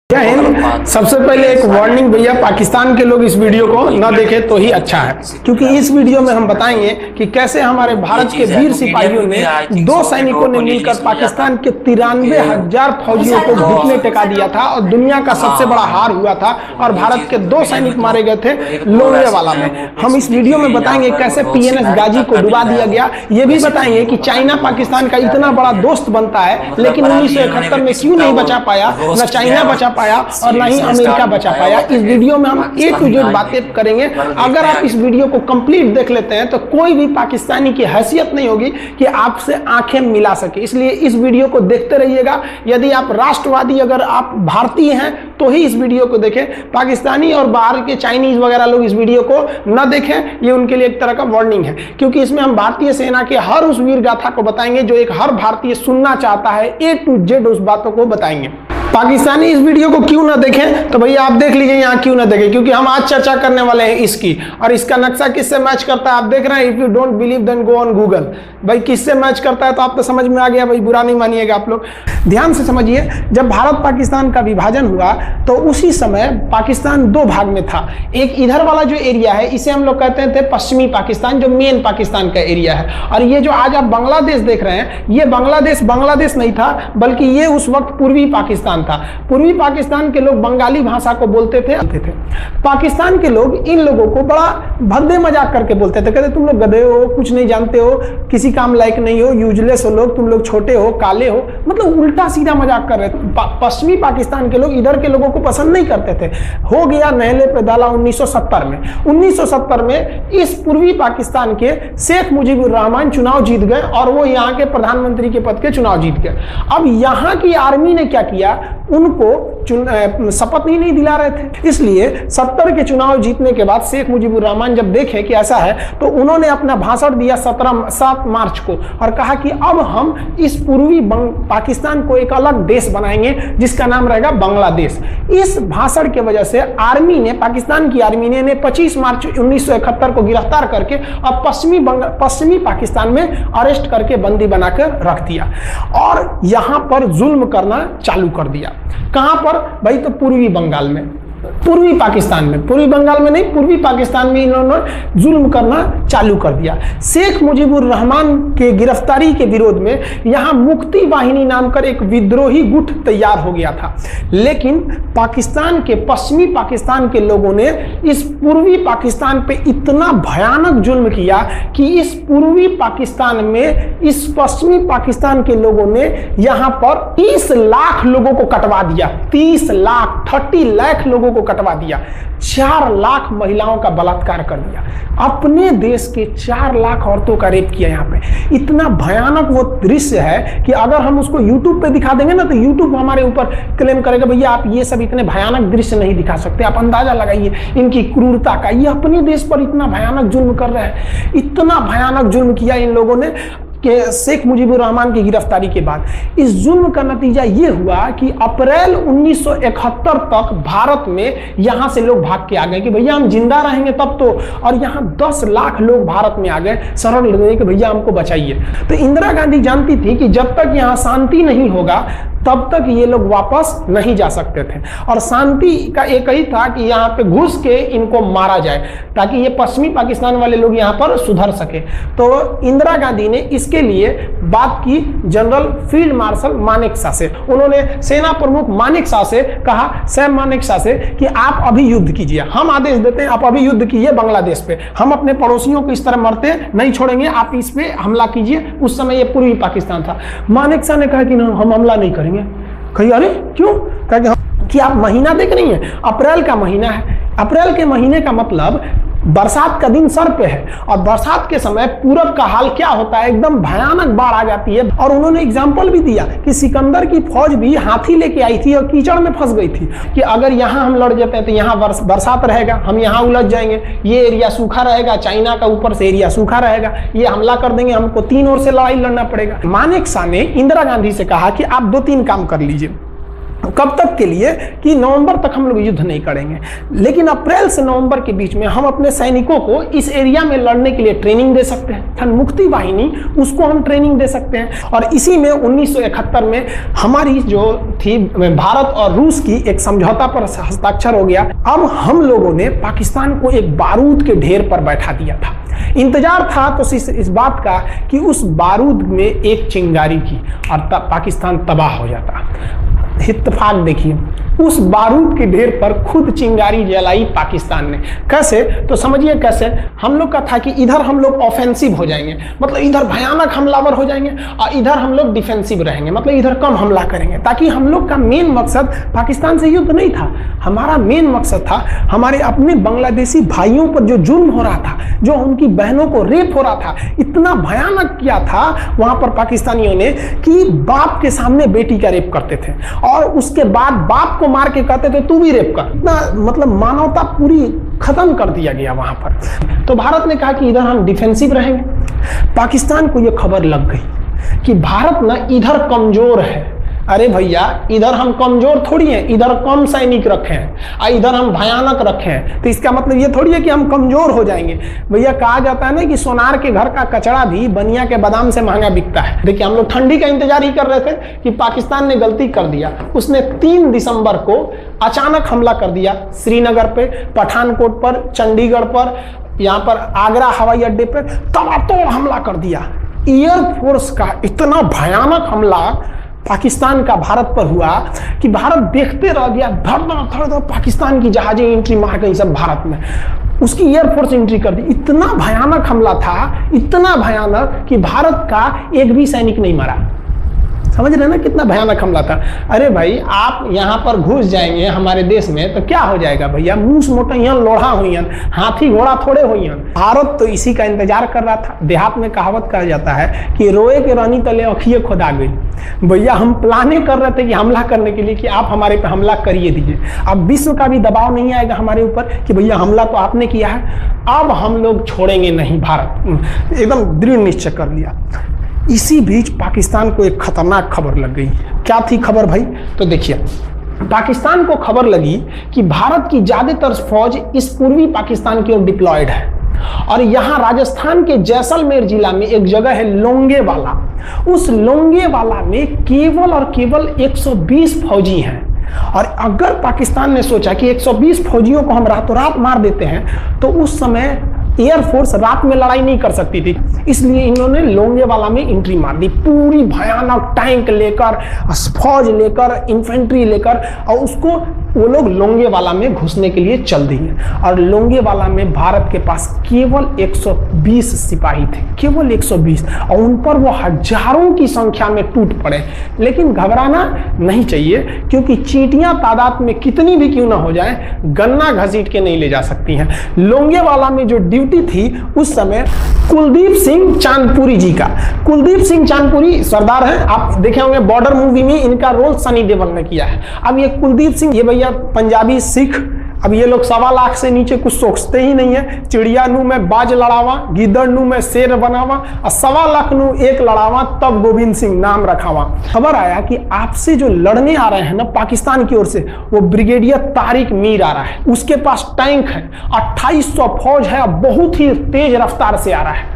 जय हिंद। सबसे पहले एक वार्निंग भैया, पाकिस्तान के लोग इस वीडियो को न देखें तो ही अच्छा है, क्योंकि इस वीडियो में हम बताएंगे कि कैसे हमारे भारत के वीर सिपाहियों ने दो सैनिकों ने मिलकर पाकिस्तान के 93,000 फौजियों को घुटने टेका दिया था और दुनिया का सबसे बड़ा हार हुआ था और भारत के 2 सैनिक मारे गए थे लोंगेवाला में। हम इस वीडियो में बताएंगे कैसे PNS गाजी को डुबा दिया गया। ये भी बताएंगे कि चाइना पाकिस्तान का इतना बड़ा दोस्त बनता है, लेकिन 1971 में क्यों नहीं बचा पाया, न चाइना बचा पाया और ना ही अमेरिका बचा पाया। इस वीडियो में हम A to Z बातें करेंगे। अगर आप इस वीडियो को कंप्लीट देख लेते हैं तो कोई भी पाकिस्तानी की हैसियत नहीं होगी कि आपसे आंखें मिला सके, इसलिए इस वीडियो को देखते रहिएगा। यदि आप राष्ट्रवादी, अगर आप भारतीय हैं तो ही इस वीडियो को देखें। पाकिस्तानी और बाहर के चाइनीज वगैरह लोग इस वीडियो को न देखें, ये उनके लिए एक तरह का वार्निंग है, क्योंकि इसमें हम भारतीय सेना के हर उस वीर गाथा को बताएंगे जो एक हर भारतीय सुनना चाहता है। A to Z उस बातों को बताएंगे। पाकिस्तानी इस वीडियो को क्यों ना देखें तो भैया आप देख लीजिए यहाँ क्यों ना देखें, क्योंकि हम आज चर्चा करने वाले हैं इसकी, और इसका नक्शा किससे मैच करता है आप देख रहे हैं। If you don't believe then go on Google. भाई किससे मैच करता है तो आपको समझ में आ गया, भाई बुरा नहीं मानिएगा आप लोग। ध्यान से समझिए, जब भारत पाकिस्तान का विभाजन हुआ तो उसी समय पाकिस्तान 2 भाग में था। एक इधर वाला जो एरिया है इसे हम लोग कहते थे पश्चिमी पाकिस्तान, जो मेन पाकिस्तान का एरिया है, और ये जो आज आप बांग्लादेश देख रहे हैं ये बांग्लादेश नहीं था, बल्कि ये उस वक्त पूर्वी पाकिस्तान था। पूर्वी पाकिस्तान के लोग बंगाली भाषा को बोलते थे। पाकिस्तान के लोग इन लोगों को बड़ा भद्दे मजाक करके बोलते थे, कहते तुम लोग गधे हो, कुछ नहीं जानते हो, किसी काम लायक नहीं हो, यूजलेस हो लोग, तुम लोग छोटे हो, काले हो, मतलब उल्टा सीधा मजाक कर रहे थे। पश्चिमी पाकिस्तान के लोग इधर के लोगों को पसंद नहीं करते थे। हो गया नहले पे दाला 1970 में। 1970 में इस पूर्वी पाकिस्तान के शेख मुजीबुर रहमान चुनाव जीत गए और वो यहाँ के प्रधानमंत्री के पद के चुनाव जीत गए। अब यहाँ की आर्मी ने क्या किया, उनको शपथ ही नहीं दिला रहे थे। इसलिए 70 के चुनाव जीतने के बाद शेख मुजीबुर रहमान जब देखे कि ऐसा है तो उन्होंने अपना भाषण दिया 7 मार्च को और कहा कि अब हम इस पूर्वी पाकिस्तान को एक अलग देश बनाएंगे जिसका नाम रहेगा बांग्लादेश। इस भाषण की वजह से आर्मी ने, पाकिस्तान की आर्मी ने 25 मार्च 1971 को गिरफ्तार करके और पश्चिमी पाकिस्तान में अरेस्ट करके बंदी बनाकर रख दिया और यहां पर जुल्म करना चालू कर दिया। कहां पर भाई, तो पूर्वी बंगाल में, पूर्वी पाकिस्तान में, पूर्वी बंगाल में नहीं, पूर्वी पाकिस्तान में इन्होंने जुल्म करना चालू कर दिया। शेख मुजीबुर रहमान के गिरफ्तारी के विरोध में यहां मुक्ति वाहिनी नाम कर एक विद्रोही गुट तैयार हो गया था, लेकिन पाकिस्तान के, पश्चिमी पाकिस्तान के लोगों ने इस पूर्वी पाकिस्तान पे इतना भयानक जुल्म किया कि इस पूर्वी पाकिस्तान में, इस पश्चिमी पाकिस्तान के लोगों ने यहां पर 30 लाख लोगों को कटवा दिया। 30 लाख, 30 लाख लोगों को कटवा दिया। 4 लाख महिलाओं का बलात्कार कर दिया। अपने देश के 4 लाख औरतों का रेप किया यहाँ पे। इतना भयानक वो दृश्य है कि अगर हम उसको YouTube पे दिखा देंगे ना तो YouTube हमारे ऊपर क्लेम करेगा, भैया आप ये सब इतने भयानक दृश्य नहीं दिखा सकते। आप अंदाजा लगाइए इनकी क्रूरता का। ये अपने देश पर इतना भयानक जुल्म कर रहे हैं, इतना भयानक जुल्म किया इन लोगों ने कि शेख मुजीबुर रहमान की गिरफ्तारी के बाद इस जुल्म का नतीजा ये हुआ कि अप्रैल 1971 तक भारत में यहां से लोग भाग के आ गए कि भैया हम जिंदा रहेंगे तब तो, और यहां 10 लाख लोग भारत में आ गए शरण लेने कि भैया हमको बचाइए। तो इंदिरा गांधी जानती थी कि जब तक यहां शांति नहीं होगा तब तक ये लोग वापस नहीं जा सकते थे, और शांति का एक ही था कि यहाँ पे घुस के इनको मारा जाए ताकि ये पश्चिमी पाकिस्तान वाले लोग यहाँ पर सुधर सके। तो इंदिरा गांधी ने इसके लिए बात की जनरल फील्ड मार्शल मानेकशॉ से। उन्होंने सेना प्रमुख मानेकशॉ से कहा, सैम मानेकशॉ से, कि आप अभी युद्ध कीजिए, हम आदेश देते हैं आप अभी युद्ध कीजिए बांग्लादेश पे, हम अपने पड़ोसियों को इस तरह मरते नहीं छोड़ेंगे, आप इस पे हमला कीजिए। उस समय ये पूर्वी पाकिस्तान था। मानेकशॉ ने कहा कि हम हमला नहीं करेंगे। कही अरे क्यों? कहा कि आप महीना देख रही हैं, अप्रैल का महीना है। अप्रैल के महीने का मतलब बरसात का दिन सर पे है, और बरसात के समय पूरब का हाल क्या होता है, एकदम भयानक बाढ़ आ जाती है। और उन्होंने एग्जाम्पल भी दिया कि सिकंदर की फौज भी हाथी लेके आई थी और कीचड़ में फंस गई थी कि अगर यहाँ हम लड़ जाते हैं तो यहाँ बरसात रहेगा, हम यहाँ उलझ जाएंगे, ये एरिया सूखा रहेगा, चाइना का ऊपर से एरिया सूखा रहेगा, ये हमला कर देंगे, हमको 3 ओर से लड़ाई लड़ना पड़ेगा। मानेकशॉ ने इंदिरा गांधी से कहा कि आप 2-3 काम कर लीजिए। कब तक के लिए कि नवंबर तक हम लोग युद्ध नहीं करेंगे, लेकिन अप्रैल से नवंबर के बीच में हम अपने सैनिकों को इस एरिया में लड़ने के लिए ट्रेनिंग दे सकते हैं। खन मुक्ति वाहिनी उसको हम ट्रेनिंग दे सकते हैं। और इसी में 1971 में हमारी जो थी भारत और रूस की एक समझौता पर हस्ताक्षर हो गया। अब हम लोगों ने पाकिस्तान को एक बारूद के ढेर पर बैठा दिया था। इंतजार था तो इस बात का कि उस बारूद में एक चिंगारी की और पाकिस्तान तबाह हो जाता। इत्तेफाक देखिए, उस बारूद के ढेर पर खुद चिंगारी जलाई पाकिस्तान ने। कैसे? तो समझिए कैसे। हम लोग का था कि इधर हम लोग ऑफेंसिव हो जाएंगे, मतलब इधर भयानक हमलावर हो जाएंगे, और इधर हम लोग डिफेंसिव रहेंगे, मतलब इधर कम हमला करेंगे, ताकि हम लोग का मेन मकसद पाकिस्तान से युद्ध नहीं था। हमारा मेन मकसद था हमारे अपने बांग्लादेशी भाइयों पर जो जुल्म हो रहा था, जो उनकी बहनों को रेप हो रहा था, इतना भयानक किया था वहां पर पाकिस्तानियों ने कि बाप के सामने बेटी का रेप करते थे, और उसके बाद बाप को मार के कहते थे तू भी रेप कर। इतना मतलब मानवता पूरी खत्म कर दिया गया वहां पर। तो भारत ने कहा कि इधर हम डिफेंसिव रहेंगे। पाकिस्तान को यह खबर लग गई कि भारत ना इधर कमजोर है। अरे भैया, इधर हम कमजोर थोड़ी हैं, इधर कम सैनिक रखे हैं और इधर हम भयानक रखे हैं, तो इसका मतलब ये थोड़ी है कि हम कमजोर हो जाएंगे। भैया कहा जाता है ना कि सोनार के घर का कचड़ा भी बनिया के बादाम से महंगा बिकता है। देखिए, हम लोग ठंडी का इंतजार ही कर रहे थे कि पाकिस्तान ने गलती कर दिया। उसने 3 दिसंबर को अचानक हमला कर दिया श्रीनगर पे, पठानकोट पर, चंडीगढ़ पर, यहाँ पर आगरा हवाई अड्डे पर तबातोड़ हमला कर दिया। एयरफोर्स का इतना भयानक हमला पाकिस्तान का भारत पर हुआ कि भारत देखते रह गया। धड़ पाकिस्तान की जहाजें एंट्री मार गई सब भारत में, उसकी एयरफोर्स एंट्री कर दी। इतना भयानक हमला था, इतना भयानक कि भारत का एक भी सैनिक नहीं मरा। समझ रहे ना कितना भयानक हमला था। अरे भाई, आप यहाँ पर घुस जाएंगे हमारे देश में तो क्या हो जाएगा भैया? मूस मोटइयन लोढ़ा हुईन, हाथी घोड़ा थोड़े हुईन। भारत तो इसी का इंतजार कर रहा था। देहात में कहावत कहा जाता है कि रोए के रानी तले अखिए खुदा गई। भैया, हम प्लानिंग कर रहे थे कि हमला करने के लिए कि आप हमारे पे हमला करिए दीजिए। अब विश्व का भी दबाव नहीं आएगा हमारे ऊपर कि भैया हमला तो आपने किया है, अब हम लोग छोड़ेंगे नहीं। भारत एकदम दृढ़ निश्चय कर लिया। इसी बीच पाकिस्तान को एक खतरनाक खबर लग गई। क्या थी खबर भाई? तो देखिए, पाकिस्तान को खबर लगी कि भारत की ज्यादातर फौज इस पूर्वी पाकिस्तान की ओर डिप्लॉयड है, और यहाँ राजस्थान के जैसलमेर जिला में एक जगह है लोंगेवाला। उस लोंगेवाला में केवल और केवल 120 फौजी हैं। और अगर पाकिस्तान ने सोचा कि 120 फौजियों को हम रातों रात मार देते हैं, तो उस समय एयरफोर्स रात में लड़ाई नहीं कर सकती थी, इसलिए इन्होंने लोंगेवाला में एंट्री मार दी। पूरी भयानक टैंक लेकर, फौज लेकर, इन्फेंट्री लेकर, और उसको वो लोग लोंगेवाला में घुसने के लिए चल दिए। और लोंगेवाला में भारत के पास केवल 120 सिपाही थे, केवल 120, और उन पर वो हजारों की संख्या में टूट पड़े। लेकिन घबराना नहीं चाहिए, क्योंकि चींटियां तादाद में कितनी भी क्यों ना हो जाए, गन्ना घसीट के नहीं ले जा सकती हैं। लोंगेवाला में जो ड्यूटी थी उस समय कुलदीप सिंह चांदपुरी जी का। कुलदीप सिंह चांदपुरी सरदार हैं, आप देखे होंगे बॉर्डर मूवी में इनका रोल सनी देओल ने किया है। अब ये कुलदीप सिंह, ये भैया पंजाबी सिख, अब ये लोग 1.25 लाख से नीचे कुछ सोचते ही नहीं है। चिड़िया नू में बाज लड़ावा, गिदड़ नू में शेर बनावा, और 1.25 लाख नू एक लड़ावा, तब गोविंद सिंह नाम रखावा। खबर आया कि आपसे जो लड़ने आ रहे हैं ना पाकिस्तान की ओर से, वो ब्रिगेडियर तारिक मीर आ रहा है। उसके पास टैंक है, 2800 फौज है, बहुत ही तेज रफ्तार से आ रहा है।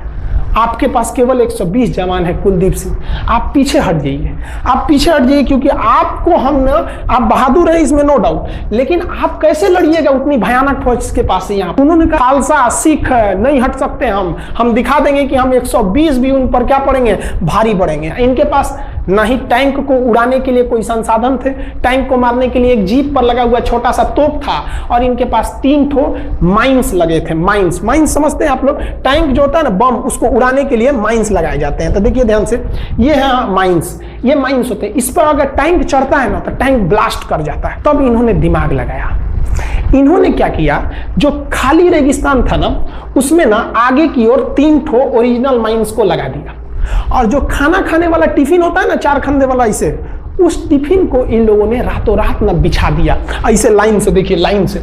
आपके पास केवल 120 जवान है कुलदीप सिंह, आप पीछे हट जाइए, आप पीछे हट जाइए, क्योंकि आपको हम ना, आप बहादुर हैं इसमें नो डाउट, लेकिन आप कैसे लड़िएगा उतनी भयानक फौज के पास से? यहाँ उन्होंने कहा खालसा सिख नहीं हट सकते, हम दिखा देंगे कि हम 120 भी उन पर क्या पड़ेंगे, भारी पड़ेंगे। इनके पास ना ही टैंक को उड़ाने के लिए कोई संसाधन थे, टैंक को मारने के लिए एक जीप पर लगा हुआ छोटा सा तोप था, और इनके पास 3 ठो माइंस लगे थे। माइंस समझते हैं आप लोग? टैंक जो होता है ना, बम, उसको उड़ाने के लिए माइंस लगाए जाते हैं। तो देखिए ध्यान से, ये है माइंस, ये माइंस होते हैं। इस पर अगर टैंक चढ़ता है ना तो टैंक ब्लास्ट कर जाता है। तब इन्होंने दिमाग लगाया। इन्होंने क्या किया, जो खाली रेगिस्तान था ना, उसमें ना आगे की ओर 3 ठो ओरिजिनल माइंस को लगा दिया, और जो खाना खाने वाला टिफिन होता है ना, 4 खंडे वाला, इसे, उस टिफिन को इन लोगों ने रातों रात ना बिछा दिया ऐसे लाइन से। देखिए लाइन से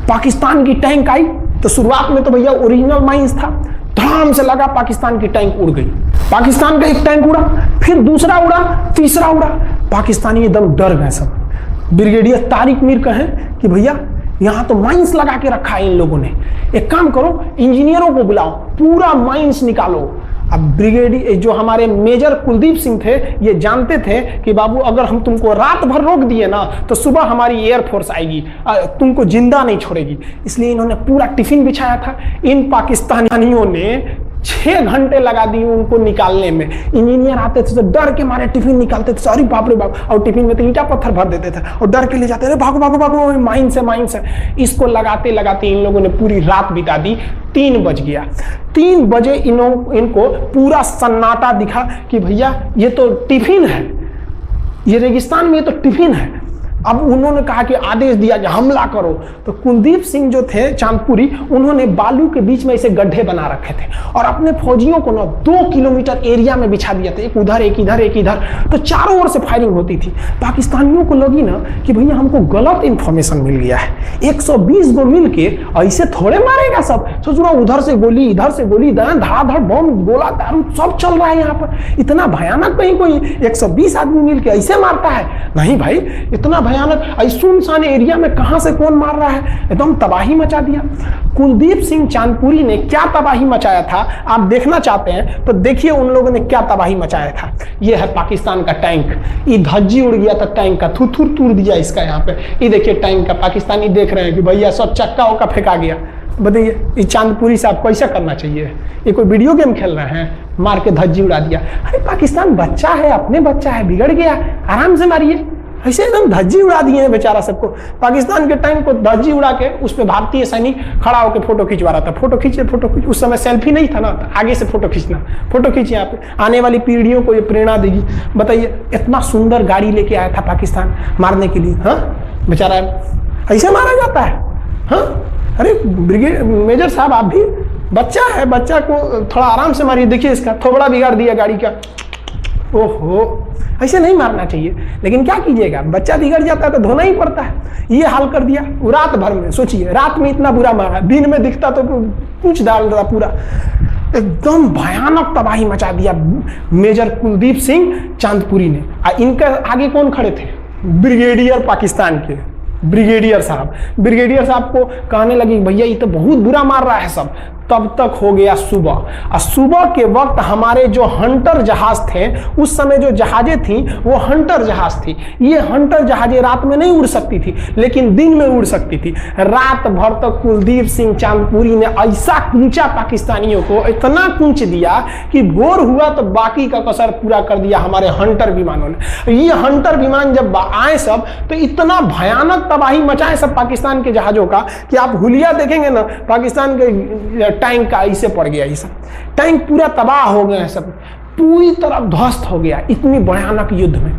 पाकिस्तान की टैंक आई तो शुरुआत में तो भैया ओरिजिनल माइंस था, धड़ाम से लगा, पाकिस्तान की टैंक उड़ गई। पाकिस्तान का एक टैंक उड़ा, फिर दूसरा उड़ा, तीसरा उड़ा। पाकिस्तानी एकदम डर गए सब। ब्रिगेडियर तारिक मीर कहें कि भैया यहां तो माइंस लगा के रखा है इन लोगों ने, एक काम करो इंजीनियरों को बुलाओ, पूरा माइंस निकालो। अब ब्रिगेडियर जो हमारे मेजर कुलदीप सिंह थे ये जानते थे कि बाबू अगर हम तुमको रात भर रोक दिए ना तो सुबह हमारी एयरफोर्स आएगी, तुमको जिंदा नहीं छोड़ेगी। इसलिए इन्होंने पूरा टिफिन बिछाया था। इन पाकिस्तानियों ने 6 घंटे लगा दिए उनको निकालने में। इंजीनियर आते थे तो डर के मारे टिफिन निकालते थे, सॉरी बाप रे बाप, और टिफिन में तो ईंटा पत्थर भर देते थे और डर के ले जाते थे, भागो भागो भागो, माइन से माइन से। इसको लगाते लगाते इन लोगों ने पूरी रात बिता दी। 3 बज गया। 3 बजे इनको पूरा सन्नाटा दिखा कि भैया ये तो टिफिन है, ये रेगिस्तान में ये तो टिफिन है। अब उन्होंने कहा कि आदेश दिया कि हमला करो। तो कुलदीप सिंह जो थे चांदपुरी, उन्होंने बालू के बीच में ऐसे गड्ढे बना रखे थे और अपने फौजियों को ना 2 किलोमीटर एरिया में बिछा दिया था, एक उधर एक इधर एक इधर। तो चारों ओर से फायरिंग होती थी। पाकिस्तानियों को लगी ना कि भैया हमको गलत इंफॉर्मेशन मिल गया है, 120 गो मिल के ऐसे थोड़े मारेगा सब। सोच रहा उधर से गोली इधर से गोली, धड़ाधड़ बम गोला बारूद सब चल रहा है यहाँ पर। इतना भयानक कहीं कोई 120 आदमी मिल के ऐसे मारता है? नहीं भाई, इतना भयानक सुनसान एरिया में कहां से कौन मार रहा है, एकदम तबाही मचा दिया। कुलदीप सिंह चांदपुरी ने क्या तबाही मचाया था आप देखना चाहते हैं तो देखिए उन लोगों ने क्या तबाही मचाया था। यह है पाकिस्तान का टैंक, ये धज्जी उड़ गया था टैंक का, थुथुर तूर दिया इसका यहाँ पे। ये देखिए टैंक का, पाकिस्तानी देख रहे हैं कि भैया सब चक्का उक्का फेंका गया। बताइए ये चांदपुरी साहब कैसा करना चाहिए? ये कोई वीडियो गेम खेल रहे हैं, मार के धज्जी उड़ा दिया। अरे पाकिस्तान बच्चा है, अपने बच्चा है, बिगड़ गया, आराम से मारिए। ऐसे एकदम धज्जी उड़ा दिए हैं बेचारा सबको। पाकिस्तान के टैंक को धज्जी उड़ा के उस पर भारतीय सैनिक खड़ा होकर फोटो खिंचवा रहा था। फोटो खींचे फोटो खींच, उस समय सेल्फी नहीं था ना, तो आगे से फोटो खींचना, फोटो खींचे। यहाँ पे आने वाली पीढ़ियों को ये प्रेरणा देगी। बताइए इतना सुंदर गाड़ी लेके आया था पाकिस्तान मारने के लिए, हाँ बेचारा ऐसे मारा जाता है? हाँ अरे ब्रिगेड मेजर साहब आप भी, बच्चा है, बच्चा को थोड़ा आराम से मारिए। देखिए इसका थोबड़ा बिगाड़ दिया गाड़ी का। ओहो, ऐसे नहीं मारना चाहिए, लेकिन क्या कीजिएगा, बच्चा बिगड़ जाता है तो धोना ही पड़ता है। ये हाल कर दिया रात भर में। सोचिए रात में इतना बुरा मारा, दिन में दिखता तो पूछ डाल रहा पूरा। एकदम भयानक तबाही मचा दिया मेजर कुलदीप सिंह चांदपुरी ने। इनके आगे कौन खड़े थे? ब्रिगेडियर पाकिस्तान के ब्रिगेडियर साहब। ब्रिगेडियर साहब को कहने लगी भैया ये तो बहुत बुरा मार रहा है सब। तब तक हो गया सुबह, और सुबह के वक्त हमारे जो हंटर जहाज थे, उस समय जो जहाजें थी वो हंटर जहाज थी। ये हंटर जहाजें रात में नहीं उड़ सकती थी लेकिन दिन में उड़ सकती थी। रात भर तक कुलदीप सिंह चांदपुरी ने ऐसा कूचा पाकिस्तानियों को, इतना कूच दिया कि भोर हुआ तो बाकी का कसर पूरा कर दिया हमारे हंटर विमानों ने। ये हंटर विमान जब आए सब तो इतना भयानक तबाही मचाए सब पाकिस्तान के जहाजों का कि आप हुलिया देखेंगे ना, पाकिस्तान के टैंक का ऐसे पड़ गया। ये सब टैंक पूरा तबाह हो गया, सब पूरी तरह ध्वस्त हो गया इतनी भयानक युद्ध में।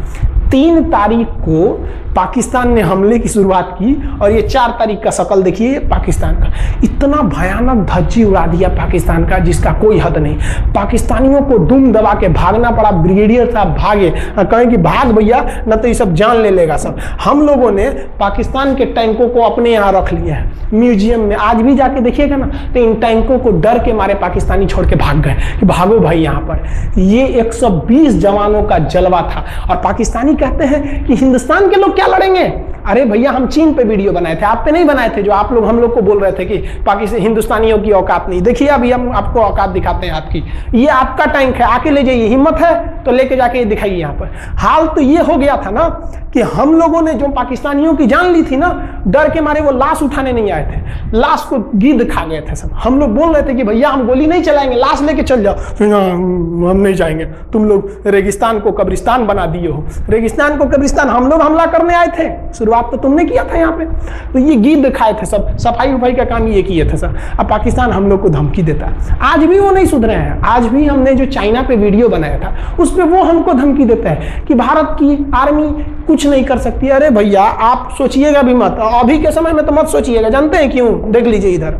3 तारीख को पाकिस्तान ने हमले की शुरुआत की और ये 4 तारीख का शकल देखिए पाकिस्तान का। इतना भयानक धज्जी उड़ा दिया पाकिस्तान का जिसका कोई हद नहीं। पाकिस्तानियों को दुम दबा के भागना पड़ा। ब्रिगेडियर साहब भागे, कहें कि भाग भैया न तो ये सब जान ले लेगा सब। हम लोगों ने पाकिस्तान के टैंकों को अपने यहाँ रख लिया है म्यूजियम में। आज भी जाके देखिएगा ना तो इन टैंकों को डर के मारे पाकिस्तानी छोड़ के भाग गए कि भागो भाई यहाँ पर। ये 120 जवानों का जलवा था। और पाकिस्तानी कहते हैं कि हिंदुस्तान के लोग क्या लड़ेंगे? अरे भैया हम चीन पे वीडियो बनाए थे, आप पे नहीं बनाए थे, जो आप लोग हम लोग को बोल रहे थे कि पाकिस्तान हिंदुस्तानियों की औकात नहीं। देखिए अभी हम आपको औकात दिखाते हैं आपकी। ये आपका टैंक है, आके ले जाइए, हिम्मत है तो लेके जाके दिखाइए यहाँ पर। हाल तो ये हो गया था ना कि हम लोगों ने जो पाकिस्तानियों की जान ली थी ना, डर के मारे वो लाश उठाने नहीं आए थे, लाश को गिद्ध खा गए थे सब। हम लोग बोल रहे थे कि भैया हम गोली नहीं चलाएंगे, लाश लेके चल जाओ। हम नहीं जाएंगे, तुम लोग रेगिस्तान को कब्रिस्तान बना दिए हो। रेगिस्तान को कब्रिस्तान हम लोग हमला करने आए थे, शुरुआत तो तुमने किया था यहाँ पे। तो ये गिद्ध खाए थे सब, सफाई उफाई का काम ये किए थे सब। अब पाकिस्तान हम लोग को धमकी देता है। आज भी वो नहीं सुधरे हैं। आज भी हमने जो चाइना पे वीडियो बनाया था उस पर वो हमको धमकी देता है कि भारत की आर्मी कुछ नहीं कर सकती। अरे भैया आप सोचिएगा भी मत, अभी के समय में तो मत सोचिएगा। जानते हैं क्यों? देख लीजिए इधर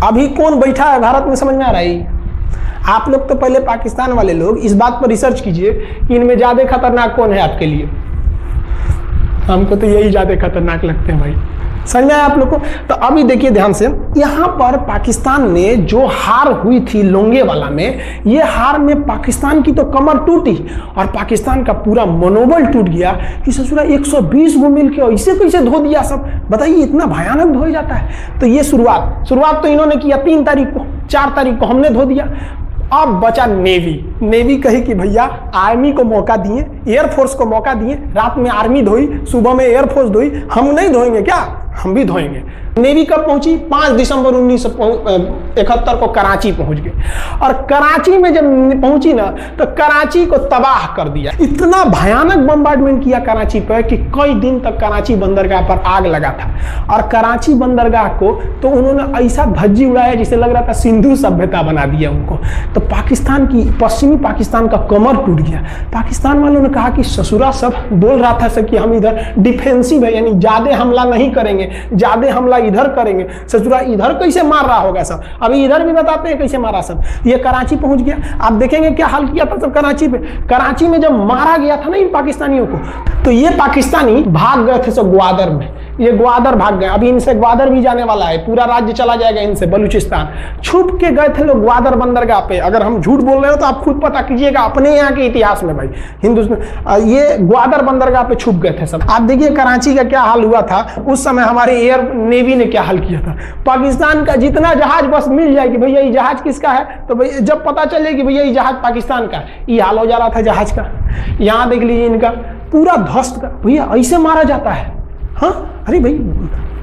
अभी कौन बैठा है भारत में, समझ में आ रहा है? आप लोग तो पहले पाकिस्तान वाले लोग इस बात पर रिसर्च कीजिए कि इनमें ज्यादा खतरनाक कौन है आपके लिए। हमको तो यही ज्यादा खतरनाक लगते हैं भाई। समझ में आया आप लोग को? तो अभी देखिए ध्यान से, यहाँ पर पाकिस्तान ने जो हार हुई थी लोंगेवाला में, ये हार में पाकिस्तान की तो कमर टूटी और पाकिस्तान का पूरा मनोबल टूट गया कि ससुरा 120 गो मिल के ऐसे कैसे धो दिया सब। बताइए इतना भयानक धो जाता है। तो ये शुरुआत तो इन्होंने किया 3 तारीख को, 4 तारीख को हमने धो दिया। अब बचा नेवी कही कि भैया आर्मी को मौका दिए, एयरफोर्स को मौका दिए, रात में आर्मी धोई, सुबह में एयरफोर्स धोई, हम नहीं धोएंगे क्या? हम भी धोएंगे। नेवी कब पहुंची? 5 दिसंबर 1971 को कराची पहुंच गई और कराची में जब पहुंची ना तो कराची को तबाह कर दिया। इतना भयानक बम्बार्डमेंट किया कराची पर कि कई दिन तक कराची बंदरगाह पर आग लगा था और कराची बंदरगाह को तो उन्होंने ऐसा धज्जी उड़ाया जिसे लग रहा था सिंधु सभ्यता बना दिया उनको। तो पाकिस्तान की, पश्चिमी पाकिस्तान का कमर टूट गया। पाकिस्तान वालों ने कहा कि ससुरा सब बोल रहा था कि हम इधर डिफेंसिव है, यानी ज्यादा हमला नहीं करेंगे, ज्यादा हमला इधर करेंगे। ससुरा इधर कैसे मार रहा होगा सब, अभी इधर भी बताते हैं कैसे मारा सब। ये कराची पहुंच गया। आप देखेंगे क्या हाल किया था सब कराची पे। कराची में जब मारा गया था ना इन पाकिस्तानियों को, तो ये पाकिस्तानी भाग गए थे सब ग्वादर में। ये ग्वादर भाग गए। अभी इनसे ग्वादर भी जाने वाला है, पूरा राज्य चला जाएगा इनसे, बलूचिस्तान। छुप के गए थे लोग ग्वादर बंदरगाह पे। अगर हम झूठ बोल रहे हो तो आप खुद पता कीजिएगा अपने यहाँ के इतिहास में भाई, हिंदुस्तान। ये ग्वादर बंदरगाह पे छुप गए थे सब। आप देखिए कराची का क्या हाल हुआ था उस समय। हमारे एयर नेवी ने क्या हाल किया था। पाकिस्तान का जितना जहाज बस मिल जाए कि भैया ये जहाज किसका है, तो भैया जब पता चले कि भैया ये जहाज पाकिस्तान का है, ये हाल हो जा रहा था जहाज का। यहाँ देख लीजिए इनका पूरा ध्वस्त का। भैया ऐसे मारा जाता है? हाँ, अरे भाई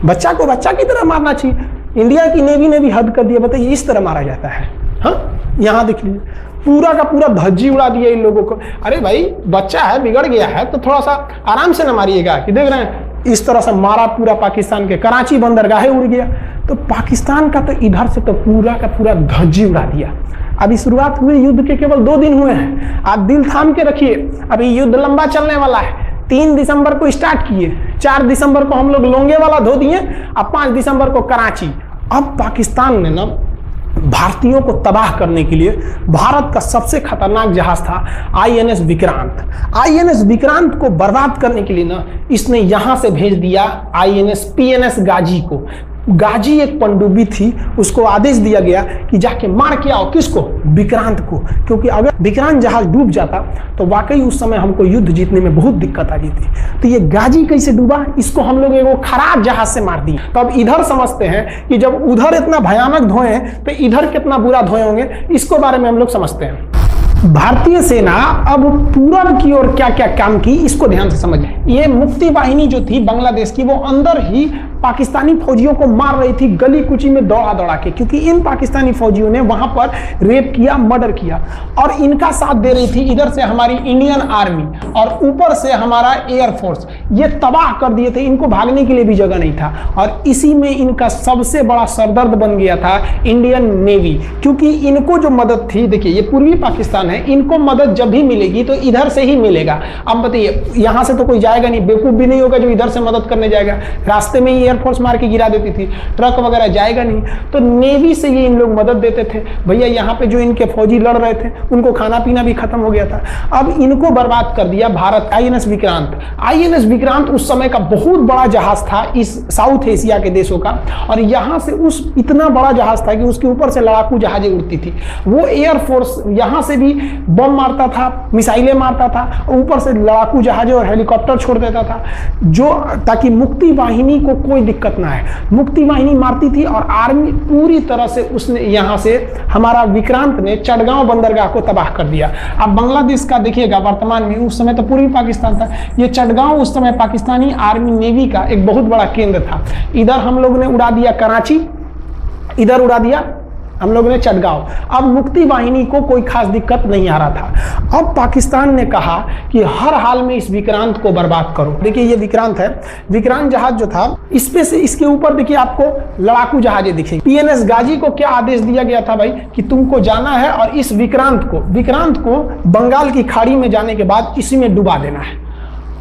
बच्चा को बच्चा की तरह मारना चाहिए। इंडिया की नेवी ने भी हद कर दिया। बताइए इस तरह मारा जाता है? हाँ, यहाँ देख लीजिए पूरा का पूरा धज्जी उड़ा दिया इन लोगों को। अरे भाई बच्चा है, बिगड़ गया है तो थोड़ा सा आराम से न मारिएगा। कि देख रहे हैं इस तरह से मारा पूरा पाकिस्तान के, कराची बंदरगाह उड़ गया। तो पाकिस्तान का तो इधर से तो पूरा का पूरा धज्जी उड़ा दिया। अभी शुरुआत हुई युद्ध के केवल 2 दिन हुए हैं। आप दिल थाम के रखिए, अभी युद्ध लंबा चलने वाला है। 3 दिसंबर को स्टार्ट किए, 4 दिसंबर को हम लोग लोंगेवाला धो दिए, अब 5 दिसंबर को कराची। अब पाकिस्तान ने ना भारतीयों को तबाह करने के लिए भारत का सबसे खतरनाक जहाज था आईएनएस विक्रांत। आईएनएस विक्रांत को बर्बाद करने के लिए ना इसने यहां से भेज दिया आईएनएस पीएनएस गाजी को। गाजी एक पनडुब्बी थी, उसको आदेश दिया गया कि जाके मार के आओ। किसको? विक्रांत को। क्योंकि अगर विक्रांत जहाज डूब जाता तो वाकई उस समय हमको युद्ध जीतने में बहुत दिक्कत आ जाती। तो ये गाजी कैसे डूबा, इसको हम लोग एक खराब जहाज से मार दिए। तो अब इधर समझते हैं कि जब उधर इतना भयानक धोए तो इधर कितना बुरा धोए होंगे, इसको बारे में हम लोग समझते हैं। भारतीय सेना अब पूरब की ओर क्या क्या काम की, इसको ध्यान से समझें। ये मुक्ति वाहिनी जो थी बांग्लादेश की, वो अंदर ही पाकिस्तानी फौजियों को मार रही थी गली कुची में दौड़ा दौड़ा के, क्योंकि इन पाकिस्तानी फौजियों ने वहां पर रेप किया, मर्डर किया और इनका साथ दे रही थी इधर से हमारी इंडियन आर्मी और ऊपर से हमारा एयरफोर्स। ये तबाह कर दिए थे, इनको भागने के लिए भी जगह नहीं था। और इसी में इनका सबसे बड़ा सरदर्द बन गया था इंडियन नेवी, क्योंकि इनको जो मदद थी, देखिए ये पूर्वी पाकिस्तान है, इनको मदद जब भी मिलेगी तो इधर से ही मिलेगा। अब बताइए यहां से तो कोई जाएगा नहीं, बेवकूफ भी नहीं होगा जो इधर से मदद करने जाएगा। रास्ते में ही एयरफोर्स मार के गिरा देती थी, ट्रक वगैरह जाएगा नहीं। तो नेवी से ये इन लोग मदद देते थे। भैया यहाँ पे जो इनके फौजी लड़ रहे थे उनको खाना पीना भी खत्म हो गया था। अब इनको बर्बाद कर दिया भारत। आईएनएस विक्रांत, आईएनएस विक्रांत उस समय का बहुत बड़ा जहाज था इस साउथ एशिया के देशों का, और यहाँ से उस इतना बड़ा जहाज था कि उसके ऊपर से लड़ाकू जहाजें उड़ती थी। वो एयरफोर्स यहाँ से भी बम मारता था, मिसाइलें मारता था, ऊपर से लड़ाकू जहाजें और हेलीकॉप्टर छोड़ देता था, जो ताकि मुक्ति वाहिनी को कोई दिक्कत ना है। मुक्ति वाहिनी मारती थी और आर्मी पूरी तरह से उसने यहाँ से हमारा विक्रांत ने चटगांव बंदरगाह को तबाह कर दिया। अब बांग्लादेश का देखिएगा वर्तमान में, उस समय तो पूर्वी पाकिस्तान था, ये चटगांव उस समय पाकिस्तानी आर्मी नेवी का एक बहुत बड़ा केंद्र था। इधर हम लोग ने उड़ा दिया कराची, इधर उड़ा दिया हम लोग ने चटगांव। अब मुक्ति वाहिनी को कोई खास दिक्कत नहीं आ रहा था। अब पाकिस्तान ने कहा कि हर हाल में इस विक्रांत को बर्बाद करो। देखिए ये विक्रांत है, विक्रांत जहाज जो था इस पे से इसके ऊपर देखिए आपको लड़ाकू जहाजें दिखेंगी। पीएनएस गाजी को क्या आदेश दिया गया था भाई कि तुमको जाना है और इस विक्रांत को बंगाल की खाड़ी में जाने के बाद इसी में डुबा देना है।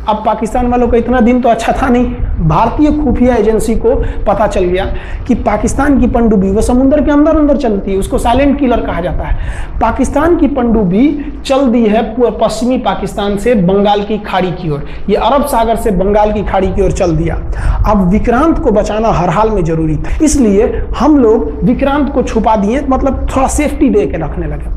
अब पाकिस्तान वालों का इतना दिन तो अच्छा था नहीं, भारतीय खुफिया एजेंसी को पता चल गया कि पाकिस्तान की पनडुब्बी, वो समुद्र के अंदर अंदर चलती है, उसको साइलेंट किलर कहा जाता है। पाकिस्तान की पनडुब्बी चल दी है पश्चिमी पाकिस्तान से बंगाल की खाड़ी की ओर, ये अरब सागर से बंगाल की खाड़ी की ओर चल दिया। अब विक्रांत को बचाना हर हाल में जरूरी था, इसलिए हम लोग विक्रांत को छुपा दिए, मतलब थोड़ा सेफ्टी दे के रखने लगे।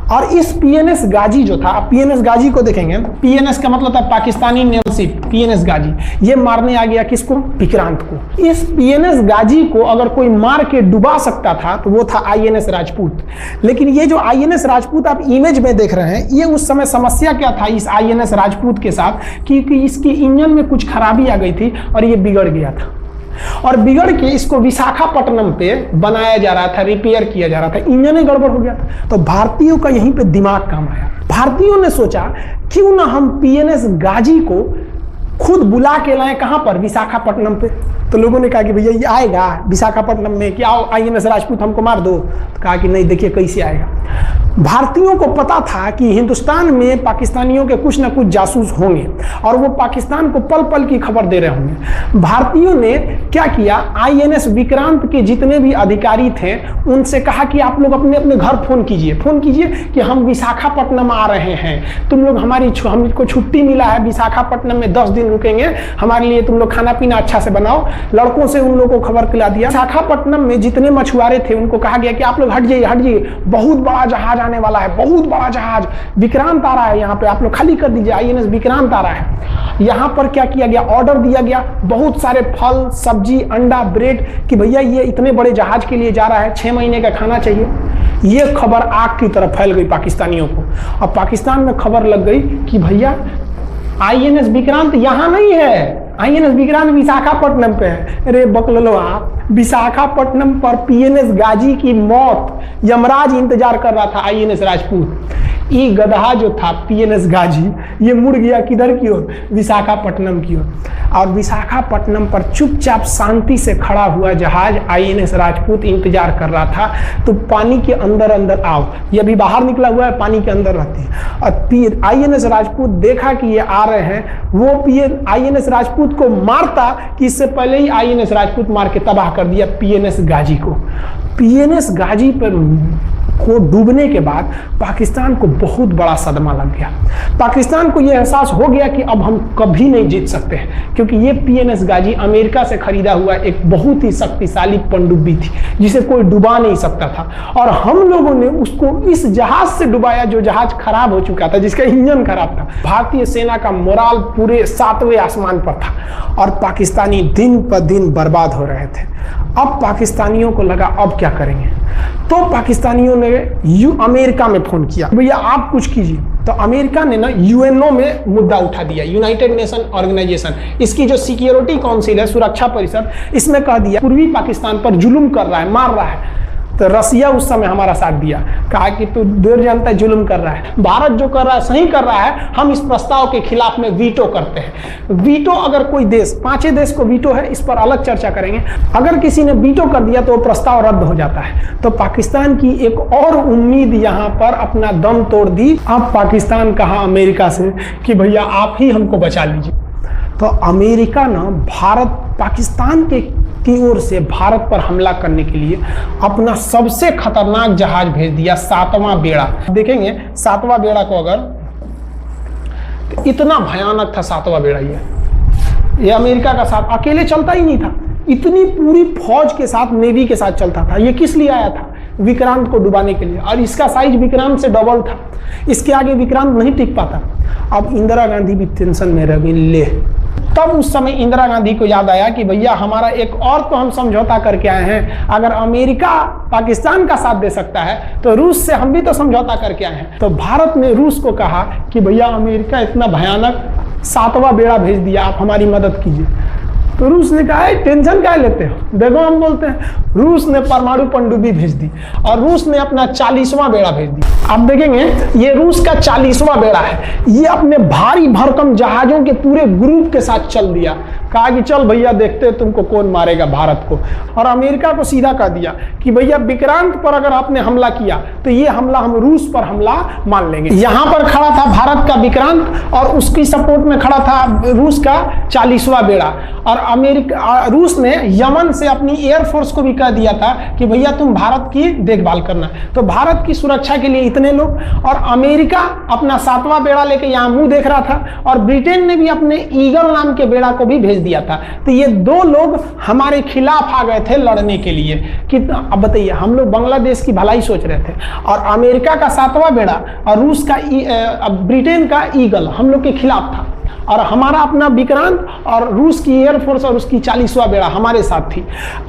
और इस पीएनएस गाजी जो था, पीएनएस गाजी को देखेंगे, पीएनएस का मतलब था पाकिस्तानी नेवल शिप, पीएनएस गाजी, ये मारने आ गया किसको? विक्रांत को। इस पीएनएस गाजी को अगर कोई मार के डुबा सकता था तो वो था आईएनएस राजपूत। लेकिन ये जो आईएनएस राजपूत आप इमेज में देख रहे हैं, ये उस समय समस्या क्या था इस आईएनएस राजपूत के साथ, क्योंकि इसकी इंजन में कुछ खराबी आ गई थी और ये बिगड़ गया था, और बिगड़ के इसको विशाखापट्टनम पे बनाया जा रहा था, रिपेयर किया जा रहा था, इंजन ही गड़बड़ हो गया था। तो भारतीयों का यहीं पे दिमाग काम आया। भारतीयों ने सोचा क्यों ना हम पीएनएस गाजी को खुद बुला के लाएं, कहां पर? विशाखापट्टनम पे। तो लोगों ने कहा कि भैया ये आएगा विशाखापट्टनम में, कि आओ आईएनएस राजपूत हमको मार दो। तो कहा कि नहीं, देखिए कैसे आएगा। भारतीयों को पता था कि हिंदुस्तान में पाकिस्तानियों के कुछ ना कुछ जासूस होंगे और वो पाकिस्तान को पल पल की खबर दे रहे होंगे। भारतीयों ने क्या किया, आईएनएस विक्रांत के जितने भी अधिकारी थे उनसे कहा कि आप लोग अपने अपने घर फोन कीजिए कि हम विशाखापट्टनम आ रहे हैं, तुम लोग हमको छुट्टी मिला है, विशाखापट्टनम में 10 दिन रुकेंगे, हमारे लिए तुम लोग खाना पीना अच्छा से बनाओ। लड़कों से उन लोगों को खबर खिला दिया। विशाखापट्टनम में जितने मछुआरे थे उनको कहा गया कि आप लोग हट जाइए, बहुत बड़ा जहाज आने वाला है, बहुत बड़ा जहाज विक्रांत आ रहा है, यहाँ पे आप लोग खाली कर दीजिए, आईएनएस विक्रांत आ रहा है। यहाँ पर क्या किया गया, ऑर्डर दिया गया, बहुत सारे फल सब्जी अंडा ब्रेड, कि भैया ये इतने बड़े जहाज के लिए जा रहा है, 6 महीने का खाना चाहिए। ये खबर आग की तरफ फैल गई पाकिस्तानियों को, और पाकिस्तान में खबर लग गई कि भैया आईएनएस विक्रांत यहाँ नहीं है, आईएनएस विक्रांत विशाखापट्टनम पे है। अरे बकलो आप, विशाखापट्टनम पर पीएनएस गाजी की मौत यमराज इंतजार कर रहा था आईएनएस राजपूत। ये गधा जो था पीएनएस गाजी, ये मुड़ गया किधर की ओर? विशाखापट्टनम की ओर। और विशाखापट्टनम पर चुपचाप शांति से खड़ा हुआ जहाज आईएनएस राजपूत इंतजार कर रहा था। तो पानी के अंदर अंदर आओ, ये अभी बाहर निकला हुआ है, पानी के अंदर रहती है। और फिर आईएनएस राजपूत देखा कि ये आ रहे हैं, वो आईएनएस राजपूत को मारता कि इससे पहले ही आईएनएस राजपूत मार के तबाह कर दिया पीएनएस गाजी को। पीएनएस गाजी पर को डूबने के बाद पाकिस्तान को बहुत बड़ा सदमा लग गया। पाकिस्तान को यह एहसास हो गया कि अब हम कभी नहीं जीत सकते हैं, क्योंकि ये पीएनएस गाजी अमेरिका से खरीदा हुआ एक बहुत ही शक्तिशाली पनडुब्बी थी जिसे कोई डुबा नहीं सकता था, और हम लोगों ने उसको इस जहाज से डुबाया जो जहाज खराब हो चुका था, जिसका इंजन खराब था। भारतीय सेना का मोराल पूरे 7वें आसमान पर था और पाकिस्तानी दिन पर दिन बर्बाद हो रहे थे। अब पाकिस्तानियों को लगा अब क्या करेंगे, तो पाकिस्तानियों ने अमेरिका में फोन किया, भैया आप कुछ कीजिए। तो अमेरिका ने ना यूएनओ में मुद्दा उठा दिया, यूनाइटेड नेशन ऑर्गेनाइजेशन, इसकी जो सिक्योरिटी काउंसिल है, सुरक्षा परिषद, इसमें कह दिया पूर्वी पाकिस्तान पर जुल्म कर रहा है, मार रहा है। तो रसिया उस समय हमारा साथ दिया, कहा कि तू दूर जानता है जुल्म कर रहा है, भारत जो कर रहा है सही कर रहा है, हम इस प्रस्ताव के खिलाफ में वीटो करते हैं। वीटो अगर कोई देश, 5 देश को वीटो है, इस पर अलग चर्चा करेंगे, अगर किसी ने वीटो कर दिया तो वो प्रस्ताव रद्द हो जाता है। तो पाकिस्तान की एक और उम्मीद यहाँ पर अपना दम तोड़ दी। अब पाकिस्तान कहा अमेरिका से कि भैया आप ही हमको बचा लीजिए। तो अमेरिका ना पाकिस्तान की ओर से भारत पर हमला करने के लिए अपना सबसे खतरनाक जहाज भेज दिया, 7वां बेड़ा। देखेंगे 7वां बेड़ा को, अगर तो इतना भयानक था 7वां बेड़ा। ये अमेरिका का साथ अकेले चलता ही नहीं था, इतनी पूरी फौज के साथ, नेवी के साथ चलता था। ये किस लिए आया था? विक्रांत को डुबाने के लिए, और इसका साइज विक्रांत से डबल था, इसके आगे विक्रांत नहीं टिक पाता। अब इंदिरा गांधी भी टेंशन में रह गई। ले, तब उस समय इंदिरा गांधी को याद आया कि भैया हमारा एक और तो हम समझौता करके आए हैं, अगर अमेरिका पाकिस्तान का साथ दे सकता है तो रूस से हम भी तो समझौता करके आए हैं। तो भारत ने रूस को कहा कि भैया अमेरिका इतना भयानक 7वां बेड़ा भेज दिया, आप हमारी मदद कीजिए। तो रूस ने कहा टेंशन क्या लेते हो, देखो हम बोलते हैं। रूस ने परमाणु पनडुब्बी भेज दी और रूस ने अपना 40वां बेड़ा भेज दिया। आप देखेंगे ये रूस का 40वां बेड़ा है, ये अपने भारी भरकम जहाजों के पूरे ग्रुप के साथ चल दिया, कहा कि चल भैया देखते हैं तुमको कौन मारेगा भारत को। और अमेरिका को सीधा कह दिया कि भैया विक्रांत पर अगर आपने हमला किया तो ये हमला हम रूस पर हमला मान लेंगे। यहां पर खड़ा था भारत का विक्रांत और उसकी सपोर्ट में खड़ा था रूस का 40वां बेड़ा, और अमेरिका रूस ने यमन से अपनी एयरफोर्स को भी कह दिया था कि भैया तुम भारत की देखभाल करना। तो भारत की सुरक्षा के लिए इतने लोग, और अमेरिका अपना 7वां बेड़ा लेके यहाँ मुंह देख रहा था, और ब्रिटेन ने भी अपने ईगल नाम के बेड़ा को भी भेज दिया था। तो ये दो लोग हमारे खिलाफ आ गए थे लड़ने के लिए कि अब बताइए, हम लोग बांग्लादेश की भलाई सोच रहे थे, और अमेरिका का 7वां बेड़ा और रूस का ब्रिटेन का ईगल हम लोग के खिलाफ था, और हमारा अपना विक्रांत और रूस की एयरफोर्स और उसकी 40वां बेड़ा हमारे साथ थी।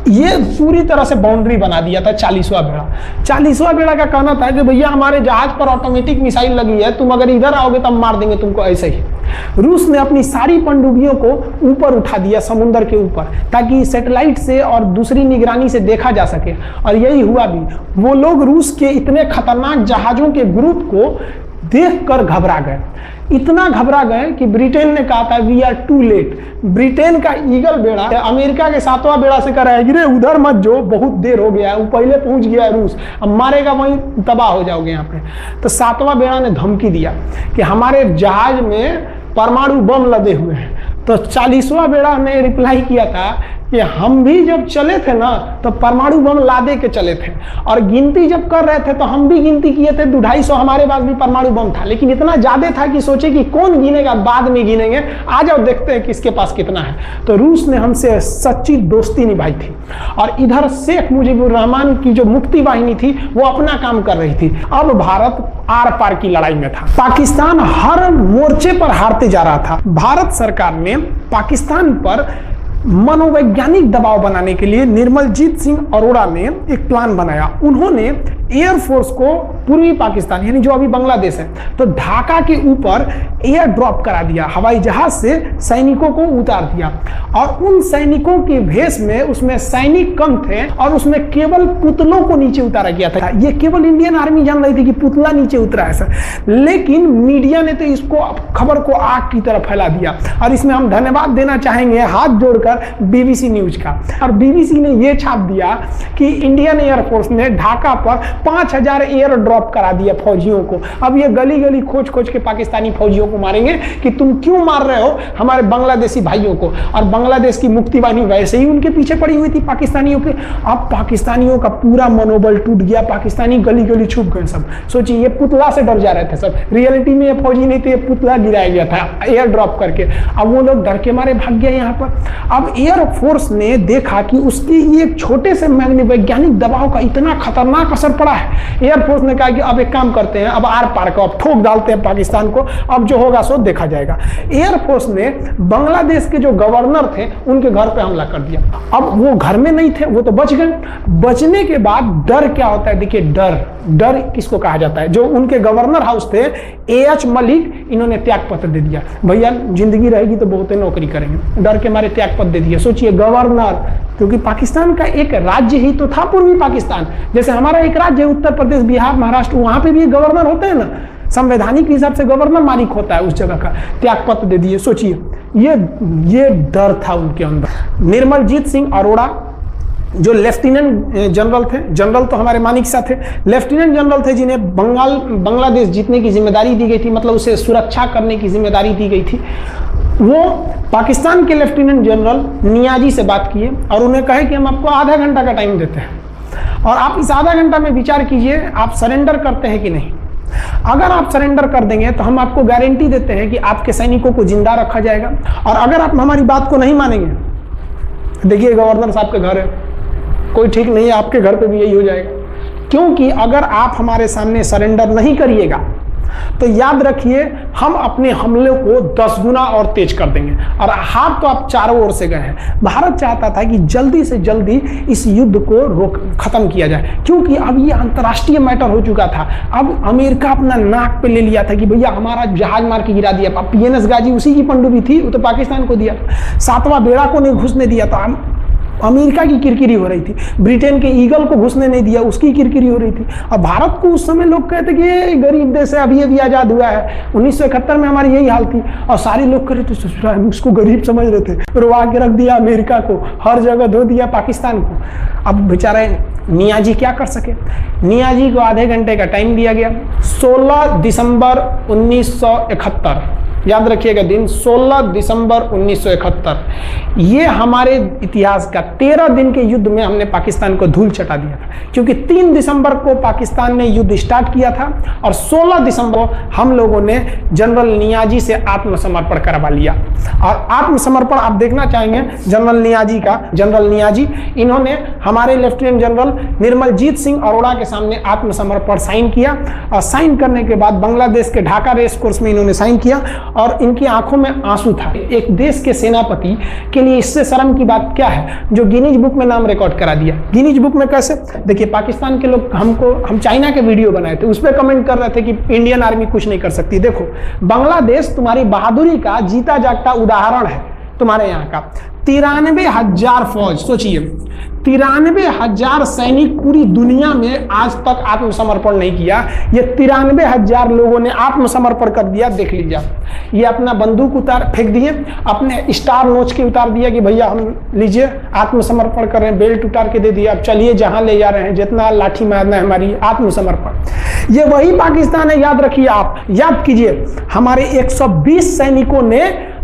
ये पूरी तरह से बाउंड्री बना दिया था 40वां बेड़ा। 40वां बेड़ा का कहना था कि भैया हमारे जहाज पर ऑटोमेटिक मिसाइल लगी है, तुम अगर इधर आओगे तो हम मार देंगे तुमको ऐसे ही। रूस ने अपनी सारी पनडुब्बियों को ऊपर उठा दिया समुद्र के ऊपर, ताकि सैटेलाइट से और दूसरी निगरानी से देखा जा सके, और यही हुआ भी। वो लोग रूस के इतने खतरनाक जहाजों के ग्रुप को देखकर घबरा गए, इतना घबरा गए कि ब्रिटेन ने कहा था we are too late. Britain का ईगल बेड़ा अमेरिका के 7वां बेड़ा से कह रहा है कि रे उधर मत जो, बहुत देर हो गया है, वो पहले पहुंच गया है रूस, अब मारेगा वहीं तबाह हो जाओगे यहाँ पे। तो 7वां बेड़ा ने धमकी दिया कि हमारे जहाज में परमाणु बम लदे हुए हैं। तो 40वां बेड़ा ने रिप्लाई किया था कि हम भी जब चले थे ना तो परमाणु बम लादे के चले थे, और गिनती जब कर रहे थे तो हम भी गिनती किए थे 250 हमारे पास भी परमाणु बम था, लेकिन इतना ज्यादा था कि सोचे कि कौन गिनेगा, बाद में गिनेंगे, आ जाओ देखते हैं किसके पास कितना है। तो रूस ने हमसे सच्ची दोस्ती निभाई थी, और इधर शेख मुजीबुर रहमान की जो मुक्ति वाहिनी थी वो अपना काम कर रही थी। अब भारत आर पार की लड़ाई में था, पाकिस्तान हर मोर्चे पर हारते जा रहा था। भारत सरकार ने पाकिस्तान पर मनोवैज्ञानिक दबाव बनाने के लिए निर्मलजीत सिंह अरोड़ा ने एक प्लान बनाया। उन्होंने एयरफोर्स को पूर्वी पाकिस्तान यानी जो अभी बांग्लादेश है, तो ढाका के ऊपर एयर ड्रॉप करा दिया, हवाई जहाज से सैनिकों को उतार दिया, और उन सैनिकों के भेष में उसमें सैनिक कम थे, और उसमें केवल पुतलों को नीचे उतारा गया था। ये केवल इंडियन आर्मी जान रही थी कि पुतला नीचे उतरा है सर, लेकिन मीडिया ने तो इसको खबर को आग की तरह फैला दिया। और इसमें हम धन्यवाद देना चाहेंगे हाथ जोड़कर बीबीसी न्यूज का, और बीबीसी ने यह छाप दिया कि इंडियन एयरफोर्स ने ढाका पर 5000 एयर ड्रॉप करा दिया फौजियों को। अब ये गली गली खोज खोज के पाकिस्तानी फौजियों को मारेंगे कि तुम क्यों मार रहे हो हमारे बांग्लादेशी भाइयों को। और बांग्लादेश की मुक्ति वाहिनी वैसे ही उनके पीछे पड़ी हुई थी पाकिस्तानियों के। अब पाकिस्तानियों का पूरा मनोबल टूट गया, पाकिस्तानी गली गली छुप गए सब। सोचिए, ये पुतला से डर जा रहे थे सब, रियलिटी में ये फौजी नहीं थे, ये पुतला गिराया गया था एयर ड्रॉप करके। अब वो लोग डर के मारे भाग गए यहाँ पर। अब एयरफोर्स ने देखा कि उसकी एक छोटे से वैज्ञानिक दबाव का इतना खतरनाक असर पड़ा है। एयरफोर्स ने कहा कि अब एक काम करते हैं, अब आर पार को अब ठोक डालते हैं पाकिस्तान को, अब जो होगा सो देखा जाएगा। एयरफोर्स ने बांग्लादेश के जो गवर्नर थे उनके घर पे हमला कर दिया। अब वो घर में नहीं थे, वो तो बच गए। बचने के बाद डर क्या होता है, देखिए डर किसको कहा जाता है। जो उनके गवर्नर हाउस थे एएच मलिक, इन्होंने त्याग पत्र दे दिया, भैया जिंदगी रहेगी तो बहुत नौकरी करेंगे, डर के मारे त्याग पत्र दे दिया। सोचिए, गवर्नर, क्योंकि पाकिस्तान का एक राज्य ही तो था पूर्वी पाकिस्तान, जैसे हमारा एक राज्य है उत्तर प्रदेश, बिहार, महाराष्ट्र, वहां पे भी गवर्नर होते हैं ना, संवैधानिक हिसाब से गवर्नर मालिक होता है उस जगह का। त्याग पत्र दे दिए। सोचिए, ये डर था उनके अंदर। निर्मलजीत सिंह अरोड़ा जो लेफ्टिनेंट जनरल थे, जनरल तो हमारे मानिक शाह थे, लेफ्टिनेंट जनरल थे जिन्हें बांग्लादेश जीतने की जिम्मेदारी दी गई थी, मतलब उसे सुरक्षा करने की जिम्मेदारी दी गई थी। वो पाकिस्तान के लेफ्टिनेंट जनरल नियाजी से बात किए और उन्हें कहे कि हम आपको आधा घंटा का टाइम देते हैं, और आप इस आधा घंटा में विचार कीजिए आप सरेंडर करते हैं कि नहीं। अगर आप सरेंडर कर देंगे तो हम आपको गारंटी देते हैं कि आपके सैनिकों को जिंदा रखा जाएगा, और अगर आप हमारी बात को नहीं मानेंगे, देखिए गवर्नर साहब के घर है, कोई ठीक नहीं है, आपके घर पे भी यही हो जाएगा। क्योंकि अगर आप हमारे सामने सरेंडर नहीं करिएगा तो याद रखिए हम अपने हमले को 10 गुना और तेज कर देंगे। और हाथ तो आप चारों ओर से गए हैं। भारत चाहता था कि जल्दी से जल्दी इस युद्ध को खत्म किया जाए, क्योंकि अब ये अंतर्राष्ट्रीय मैटर हो चुका था। अब अमेरिका अपना नाक पे ले लिया था कि भैया हमारा जहाज मार के गिरा दिया। पीएनएस गाजी उसी की पनडुब्बी थी, वो तो पाकिस्तान को दिया। 7वां बेड़ा को नहीं घुसने दिया था, अमेरिका की किरकिरी हो रही थी। ब्रिटेन के ईगल को घुसने नहीं दिया, उसकी किरकिरी हो रही थी। और भारत को उस समय लोग कहते कि ये गरीब देश है, अभी आजाद हुआ है। 1971 में हमारी यही हाल थी, और सारे लोग कह रहे थे, हम उसको गरीब समझ रहे थे, रुआ के रख दिया अमेरिका को, हर जगह धो दिया पाकिस्तान को। अब बेचारे नियाजी क्या कर सके। नियाजी को आधे घंटे का टाइम दिया गया। 16 दिसंबर 1971 याद रखिएगा दिन 16 दिसंबर 1971। ये हमारे इतिहास का 13 दिन के युद्ध में हमने पाकिस्तान को धूल चटा दिया था, क्योंकि 3 दिसंबर को पाकिस्तान ने युद्ध स्टार्ट किया था और 16 दिसंबर को हम लोगों ने जनरल नियाजी से आत्मसमर्पण करवा लिया। और आत्मसमर्पण आप देखना चाहेंगे जनरल नियाजी का। जनरल नियाजी इन्होंने हमारे लेफ्टिनेंट जनरल निर्मलजीत सिंह अरोड़ा के सामने आत्मसमर्पण साइन किया, और साइन करने के बाद बांग्लादेश के ढाका रेस कोर्स में इन्होंने साइन किया और इनकी आंखों में आंसू था। एक देश के सेनापति के लिए इससे शर्म की बात क्या है, जो गिनीज बुक में नाम रिकॉर्ड करा दिया। गिनीज बुक में कैसे? देखिए, पाकिस्तान के लोग हम चाइना के वीडियो बनाए थे, उस पर कमेंट कर रहे थे कि इंडियन आर्मी कुछ नहीं कर सकती। देखो, बांग्लादेश तुम्हारी बहादुरी का जीता जागता उदाहरण है। तुम्हारे यहाँ का 93,000 फौज, सोचिए 93,000 सैनिक पूरी दुनिया में आज तक आत्मसमर्पण नहीं किया। ये 93,000 लोगों ने आत्मसमर्पण कर दिया। देख लीजिए, ये अपना बंदूक उतार फेंक दिए, अपने स्टार नोच के उतार दिया कि भैया हम लीजिए आत्मसमर्पण कर रहे हैं, बेल्ट उतार के दे दिया, अब चलिए जहां ले जा रहे हैं, जितना लाठी मारना है हमारी, आत्मसमर्पण। ये वही पाकिस्तान है, याद रखिए। आप याद कीजिए, हमारे 120 सैनिकों ने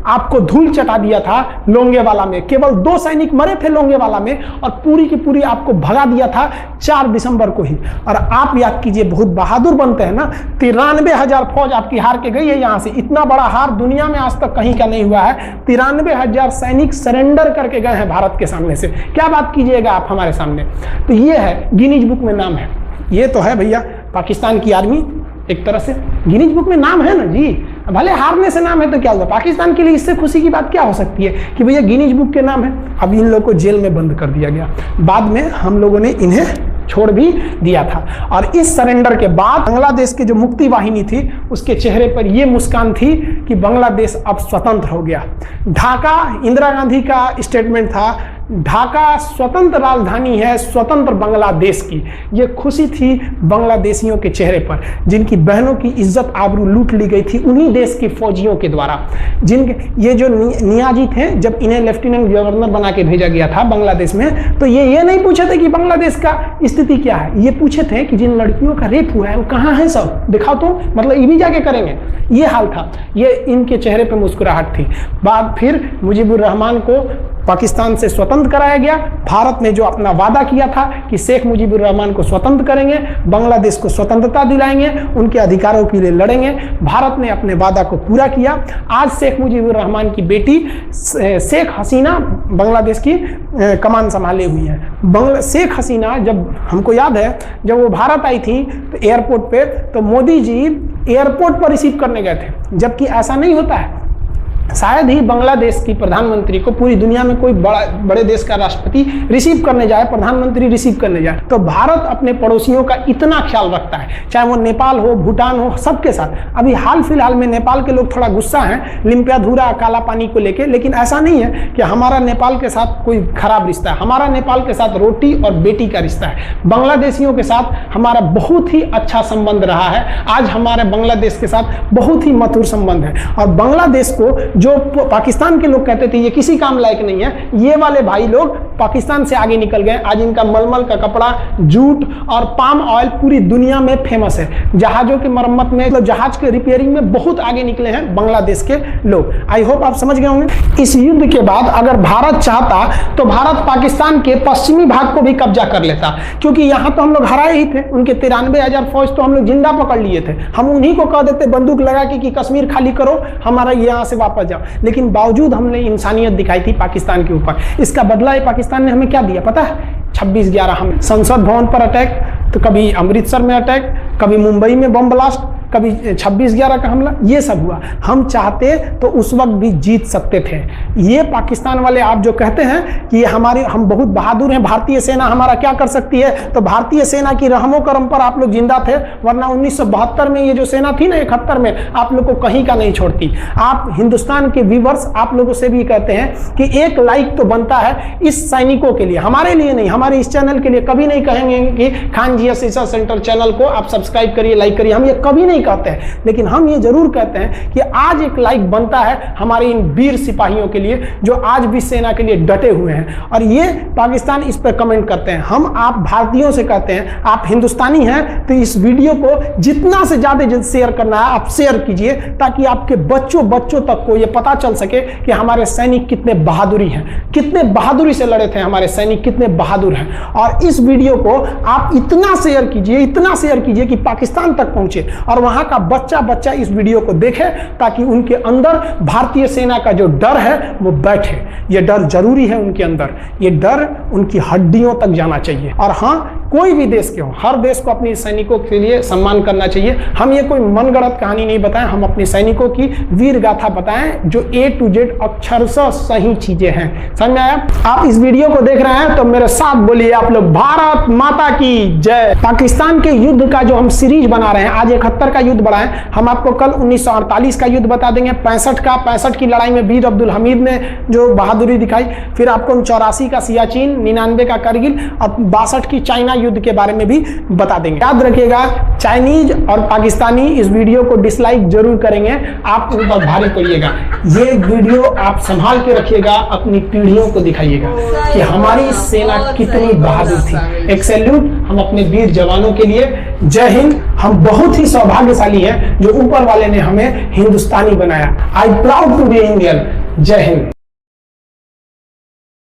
आपको धूल चटा दिया था लोंगेवाला में। केवल 2 सैनिक मरे थे लोंगेवाला में, और पूरी की पूरी आपको भगा दिया था 4 दिसंबर को ही। और आप याद कीजिए, बहुत बहादुर बनते हैं ना, 93,000 फौज आपकी हार के गई है यहां से। इतना बड़ा हार दुनिया में आज तक कहीं का नहीं हुआ है। 93,000 सैनिक सरेंडर करके गए हैं भारत के सामने से। क्या बात कीजिएगा आप हमारे सामने। तो ये है, गिनीज बुक में नाम है। ये तो है भैया पाकिस्तान की आर्मी, एक तरह से गिनीज बुक में नाम है ना जी। भले हारने से नाम है तो क्या हुआ, पाकिस्तान के लिए इससे खुशी की बात क्या हो सकती है कि भैया गिनीज बुक के नाम है। अब इन लोगों को जेल में बंद कर दिया गया, बाद में हम लोगों ने इन्हें छोड़ भी दिया था। और इस सरेंडर के बाद बांग्लादेश की जो मुक्ति वाहिनी थी, उसके चेहरे पर यह मुस्कान थी कि बांग्लादेश अब स्वतंत्र हो गया। ढाका इंदिरा गांधी का स्टेटमेंट था, ढाका स्वतंत्र राजधानी है स्वतंत्र बांग्लादेश की। ये खुशी थी बांग्लादेशियों के चेहरे पर, जिनकी बहनों की इज्जत आबरू लूट ली गई थी उन्हीं देश की फौजियों के द्वारा। ये जो नियाजी थे, जब इन्हें लेफ्टिनेंट गवर्नर बना के भेजा गया था बांग्लादेश में, तो ये नहीं पूछे थे कि बांग्लादेश का स्थिति क्या है। ये पूछे थे कि जिन लड़कियों का रेप हुआ है वो कहाँ है, सब दिखाओ तो, मतलब ये भी जाके करेंगे। ये हाल था, ये इनके चेहरे पर मुस्कुराहट थी। बाद फिर मुजीबुर रहमान को पाकिस्तान से स्वतंत्र कराया गया। भारत ने जो अपना वादा किया था कि शेख मुजीबुर रहमान को स्वतंत्र करेंगे, बांग्लादेश को स्वतंत्रता दिलाएंगे, उनके अधिकारों के लिए लड़ेंगे, भारत ने अपने वादा को पूरा किया। आज शेख मुजीबुर रहमान की बेटी शेख हसीना बांग्लादेश की कमान संभाले हुई है। शेख हसीना, जब हमको याद है जब वो भारत आई थी तो एयरपोर्ट पे, तो मोदी जी एयरपोर्ट पर रिसीव करने गए थे, जबकि ऐसा नहीं होता है। शायद ही बांग्लादेश की प्रधानमंत्री को पूरी दुनिया में कोई बड़े देश का राष्ट्रपति रिसीव करने जाए, प्रधानमंत्री रिसीव करने जाए। तो भारत अपने पड़ोसियों का इतना ख्याल रखता है, चाहे वो नेपाल हो, भूटान हो, सबके साथ। अभी हाल फिलहाल में नेपाल के लोग थोड़ा गुस्सा हैं लिम्पियाधुरा काला पानी को लेके, लेकिन ऐसा नहीं है कि हमारा नेपाल के साथ कोई खराब रिश्ता है। हमारा नेपाल के साथ रोटी और बेटी का रिश्ता है। बांग्लादेशियों के साथ हमारा बहुत ही अच्छा संबंध रहा है। आज हमारे बांग्लादेश के साथ बहुत ही मधुर संबंध है। और बांग्लादेश को जो पाकिस्तान के लोग कहते थे ये किसी काम लायक नहीं है, ये वाले भाई लोग पाकिस्तान से आगे निकल गए। आज इनका मलमल का कपड़ा, जूट और पाम ऑयल पूरी दुनिया में फेमस है। जहाजों की मरम्मत में, मतलब जहाज के रिपेयरिंग में बहुत आगे निकले हैं बांग्लादेश के लोग। आई होप आप समझ गए होंगे। इस युद्ध के बाद अगर भारत चाहता तो भारत पाकिस्तान के पश्चिमी भाग को भी कब्जा कर लेता, क्योंकि यहां तो हम लोग हराए ही थे। उनके 93,000 फौज तो हम लोग जिंदा पकड़ लिए थे। हम उन्हीं को कह देते बंदूक लगा के कि कश्मीर खाली करो, हमारा यहां से वापस जाओ। लेकिन बावजूद हमने इंसानियत दिखाई थी पाकिस्तान के ऊपर। इसका बदला ये पाकिस्तान ने हमें क्या दिया पता है? 26/11 हम संसद भवन पर अटैक, तो कभी अमृतसर में अटैक, कभी मुंबई में बम ब्लास्ट, कभी 26/11 का हमला, ये सब हुआ। हम चाहते तो उस वक्त भी जीत सकते थे। ये पाकिस्तान वाले आप जो कहते हैं कि हम बहुत बहादुर हैं, भारतीय सेना हमारा क्या कर सकती है, तो भारतीय सेना की रहमो करम पर आप लोग जिंदा थे, वरना 1972 में ये जो सेना थी ना 71 में, आप लोग को कहीं का नहीं छोड़ती। आप हिंदुस्तान के व्यूवर्स आप लोगों से भी कहते हैं कि एक लाइक तो बनता है इस सैनिकों के लिए, हमारे लिए नहीं, हमारे इस चैनल के लिए। कभी नहीं कहेंगे कि खान जी सेंटर चैनल को आप सब्सक्राइब करिए, लाइक करिए, हम ये कभी नहीं नहीं कहते हैं, लेकिन हम ये जरूर कहते हैं कि आज एक लाइक बनता है हमारे इन वीर सिपाहियों के लिए जो आज भी सेना के लिए डटे हुए हैं। और ये पाकिस्तान इस पर कमेंट करते हैं। हम आप भारतीयों से कहते हैं, आप हिंदुस्तानी हैं तो इस वीडियो को जितना से ज्यादा शेयर करना है आप शेयर कीजिए, ताकि आपके बच्चों तक को ये पता चल सके कि हमारे सैनिक कितने बहादुरी हैं, कितने बहादुरी से लड़े थे हमारे सैनिक, कितने बहादुर हैं। और इस वीडियो को आप इतना शेयर कीजिए कि पाकिस्तान तक पहुंचे और वहां का बच्चा इस वीडियो को देखे, ताकि उनके अंदर भारतीय सेना का जो डर है वो बैठे। ये डर जरूरी है उनके अंदर, ये डर उनकी हड्डियों तक जाना चाहिए। और हाँ, कोई भी देश के हो, हर देश को अपने सैनिकों के लिए सम्मान करना चाहिए। हम ये कोई मनगढ़ंत कहानी नहीं बताएं, हम अपने सैनिकों की वीर गाथा बताएं जो A to Z अक्षरशः सही चीजें हैं। समझ में आया? आप इस वीडियो को देख रहे हैं तो मेरे साथ बोलिए आप लोग, भारत माता की जय। पाकिस्तान के युद्ध का जो हम सीरीज बना रहे हैं, आज 71 का युद्ध बढ़ाएं, हम आपको कल 1948 का युद्ध बता देंगे, 65 की लड़ाई में वीर अब्दुल हमीद ने जो बहादुरी दिखाई, फिर आपको 84 का सियाचिन, 99 का करगिल और 62 की चाइना युद्ध के बारे में भी बता देंगे। याद रखिएगा, चाइनीज और पाकिस्तानी इस वीडियो को डिसलाइक जरूर करेंगे, आप उन पर भारी पड़िएगा। ये वीडियो आप संभाल के रखिएगा, अपनी पीढ़ियों को दिखाइएगा कि हमारी सेना कितनी बहादुर थी। एक सैल्यूट हम अपने वीर जवानों के लिए। जय हिंद। हम बहुत ही सौभाग्यशाली हैं जो ऊपर वाले ने हमें हिंदुस्तानी बनाया। I proud to be Indian. जय हिंद।